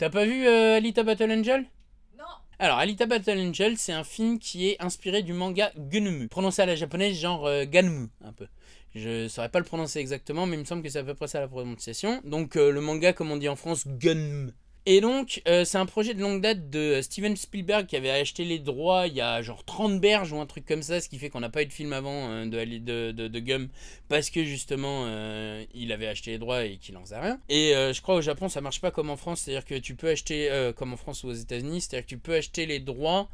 T'as pas vu Alita Battle Angel? Non. Alors, Alita Battle Angel, c'est un film qui est inspiré du manga Gunmu. Prononcé à la japonaise, genre Ganmu, un peu. Je saurais pas le prononcer exactement, mais il me semble que c'est à peu près ça la prononciation. Donc, le manga, comme on dit en France, Gunmu. Et donc, c'est un projet de longue date de Steven Spielberg qui avait acheté les droits il y a genre 30 berges ou un truc comme ça, ce qui fait qu'on n'a pas eu de film avant de Gum, parce que justement, il avait acheté les droits et qu'il en faisait rien. Et je crois au Japon, ça marche pas comme en France, c'est-à-dire que tu peux acheter, comme en France ou aux États-Unis, c'est-à-dire que tu peux acheter les droits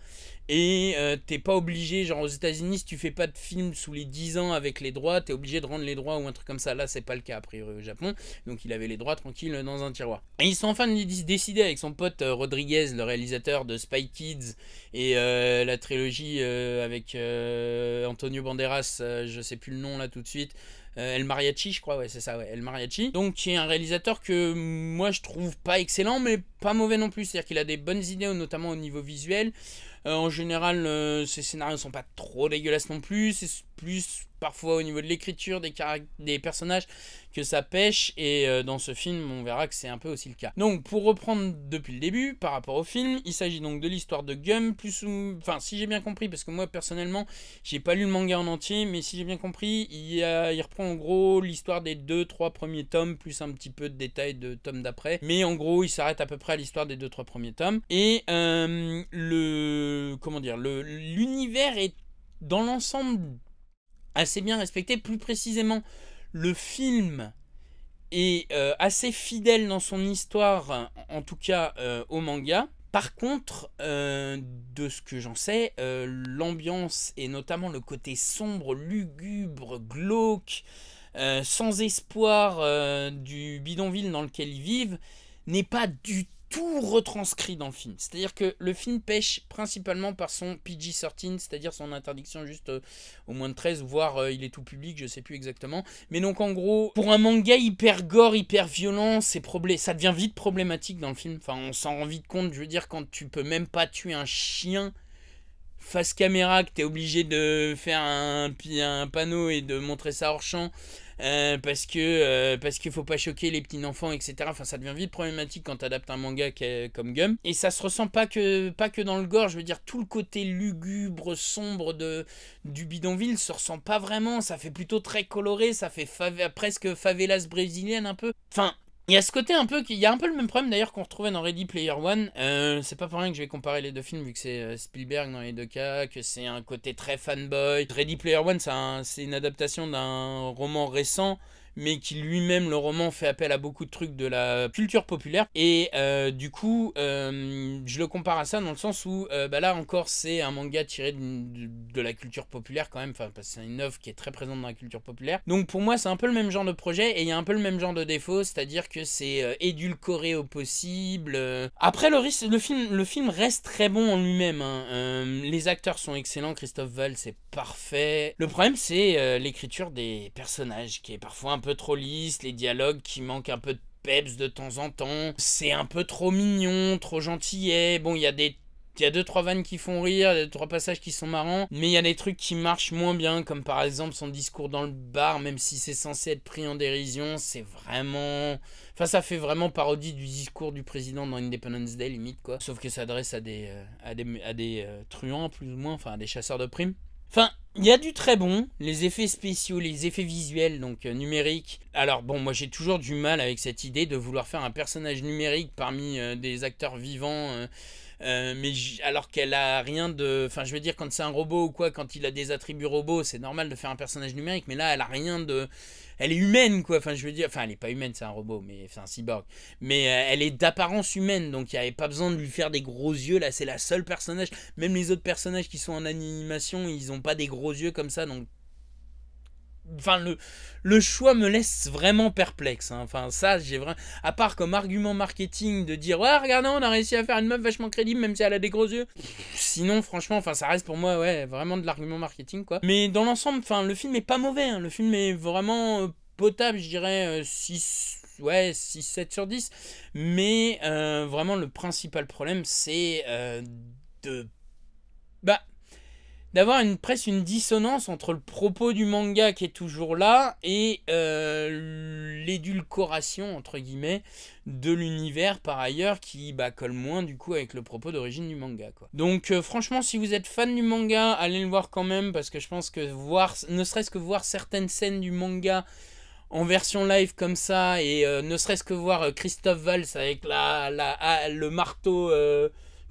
et t'es pas obligé, genre aux États-Unis, si tu fais pas de film sous les 10 ans avec les droits, t'es obligé de rendre les droits ou un truc comme ça. Là, c'est pas le cas a priori au Japon. Donc il avait les droits tranquilles dans un tiroir. Et ils sont enfin décidés avec son pote Rodriguez, le réalisateur de Spy Kids et la trilogie avec Antonio Banderas, je sais plus le nom là tout de suite. El Mariachi, je crois, ouais, c'est ça, ouais, El Mariachi. Donc, qui est un réalisateur que moi je trouve pas excellent, mais pas mauvais non plus. C'est-à-dire qu'il a des bonnes idées, notamment au niveau visuel. En général, ses scénarios sont pas trop dégueulasses non plus. C'est plus parfois au niveau de l'écriture des personnages que ça pêche. Et dans ce film, on verra que c'est un peu aussi le cas. Donc, pour reprendre depuis le début, par rapport au film, il s'agit donc de l'histoire de Gum, enfin, si j'ai bien compris, parce que moi personnellement, j'ai pas lu le manga en entier, mais si j'ai bien compris, il reprend en gros l'histoire des 2-3 premiers tomes, plus un petit peu de détails de tomes d'après. Mais en gros, il s'arrête à peu près à l'histoire des 2-3 premiers tomes. Et l'univers est dans l'ensemble assez bien respecté. Plus précisément, le film est assez fidèle dans son histoire, en tout cas au manga. Par contre, de ce que j'en sais, l'ambiance et notamment le côté sombre, lugubre, glauque, sans espoir du bidonville dans lequel ils vivent n'est pas du tout retranscrit dans le film. C'est-à-dire que le film pêche principalement par son PG-13, c'est-à-dire son interdiction juste au moins de 13, voire il est tout public, je sais plus exactement. Mais donc en gros, pour un manga hyper gore, hyper violent, ça devient vite problématique dans le film. Enfin, on s'en rend vite compte, je veux dire, quand tu peux même pas tuer un chien face caméra, que t'es obligé de faire un panneau et de montrer ça hors champ, parce qu'il faut pas choquer les petits enfants, etc. Enfin, ça devient vite problématique quand t'adaptes un manga comme Gum. Et ça se ressent pas que dans le gore, je veux dire, tout le côté lugubre, sombre du bidonville se ressent pas vraiment. Ça fait plutôt très coloré, ça fait presque favelas brésilienne un peu. Enfin, il y a ce côté un peu, il y a un peu le même problème d'ailleurs qu'on retrouvait dans Ready Player One. C'est pas pour rien que je vais comparer les deux films vu que c'est Spielberg dans les deux cas, que c'est un côté très fanboy. Ready Player One, c'est une adaptation d'un roman récent, mais qui lui-même, le roman, fait appel à beaucoup de trucs de la culture populaire. Et du coup, je le compare à ça dans le sens où, là encore, c'est un manga tiré de la culture populaire quand même. Enfin, parce que c'est une œuvre qui est très présente dans la culture populaire. Donc pour moi, c'est un peu le même genre de projet et il y a un peu le même genre de défaut, c'est-à-dire que c'est édulcoré au possible. Après, le film reste très bon en lui-même, hein. Les acteurs sont excellents, Christophe Waltz c'est parfait. Le problème, c'est l'écriture des personnages qui est parfois un peu trop lisse, les dialogues qui manquent un peu de peps de temps en temps. C'est un peu trop mignon, trop gentillet. Bon, il y a 2-3 vannes qui font rire, 2-3 passages qui sont marrants, mais il y a des trucs qui marchent moins bien, comme par exemple son discours dans le bar, même si c'est censé être pris en dérision, c'est vraiment... Enfin, ça fait vraiment parodie du discours du président dans Independence Day, limite, quoi. Sauf que ça s'adresse à des truands, plus ou moins, enfin, à des chasseurs de primes. Enfin, il y a du très bon, les effets spéciaux, les effets visuels, donc numériques. Alors bon, moi j'ai toujours du mal avec cette idée de vouloir faire un personnage numérique parmi des acteurs vivants, mais alors qu'elle a rien de... Enfin, je veux dire, quand c'est un robot ou quoi, quand il a des attributs robots, c'est normal de faire un personnage numérique, mais là, elle a rien de... Elle est humaine, quoi, enfin, je veux dire... Enfin, elle est pas humaine, c'est un robot, mais c'est un cyborg. Mais elle est d'apparence humaine, donc il n'y avait pas besoin de lui faire des gros yeux, là, c'est la seule personnage... Même les autres personnages qui sont en animation, ils ont pas des gros yeux comme ça, donc... Enfin, le choix me laisse vraiment perplexe, hein. Enfin, ça, j'ai vraiment... À part comme argument marketing de dire « Ouais, regardez, on a réussi à faire une meuf vachement crédible, même si elle a des gros yeux. » Sinon, franchement, enfin, ça reste pour moi, ouais, vraiment de l'argument marketing, quoi. Mais dans l'ensemble, enfin, le film est pas mauvais, hein. Le film est vraiment potable, je dirais 6-7 sur 10. Mais vraiment, le principal problème, c'est de... Bah... d'avoir presque une dissonance entre le propos du manga qui est toujours là et l'édulcoration entre guillemets de l'univers par ailleurs qui colle moins du coup avec le propos d'origine du manga quoi. Donc franchement si vous êtes fan du manga, allez le voir quand même parce que je pense que ne serait-ce que voir certaines scènes du manga en version live comme ça et ne serait-ce que voir Christophe Valls avec le marteau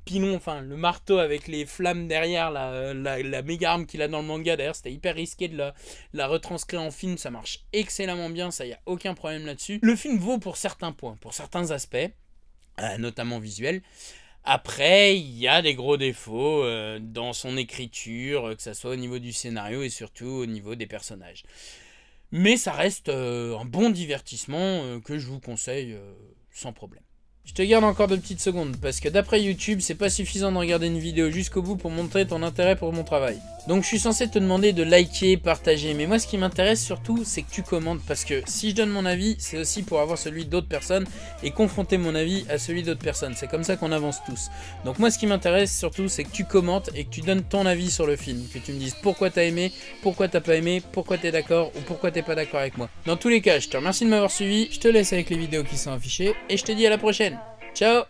pilon, enfin le marteau avec les flammes derrière, la méga arme qu'il a dans le manga. D'ailleurs c'était hyper risqué de la retranscrire en film, ça marche excellemment bien, ça y a aucun problème là-dessus. Le film vaut pour certains points, pour certains aspects, notamment visuels. Après, il y a des gros défauts dans son écriture, que ce soit au niveau du scénario et surtout au niveau des personnages. Mais ça reste un bon divertissement que je vous conseille sans problème. Je te garde encore 2 petites secondes, parce que d'après YouTube, c'est pas suffisant de regarder une vidéo jusqu'au bout pour montrer ton intérêt pour mon travail. Donc je suis censé te demander de liker, partager, mais moi ce qui m'intéresse surtout, c'est que tu commentes, parce que si je donne mon avis, c'est aussi pour avoir celui d'autres personnes, et confronter mon avis à celui d'autres personnes. C'est comme ça qu'on avance tous. Donc moi ce qui m'intéresse surtout, c'est que tu commentes et que tu donnes ton avis sur le film, que tu me dises pourquoi t'as aimé, pourquoi t'as pas aimé, pourquoi t'es d'accord, ou pourquoi t'es pas d'accord avec moi. Dans tous les cas, je te remercie de m'avoir suivi, je te laisse avec les vidéos qui sont affichées, et je te dis à la prochaine. Ciao!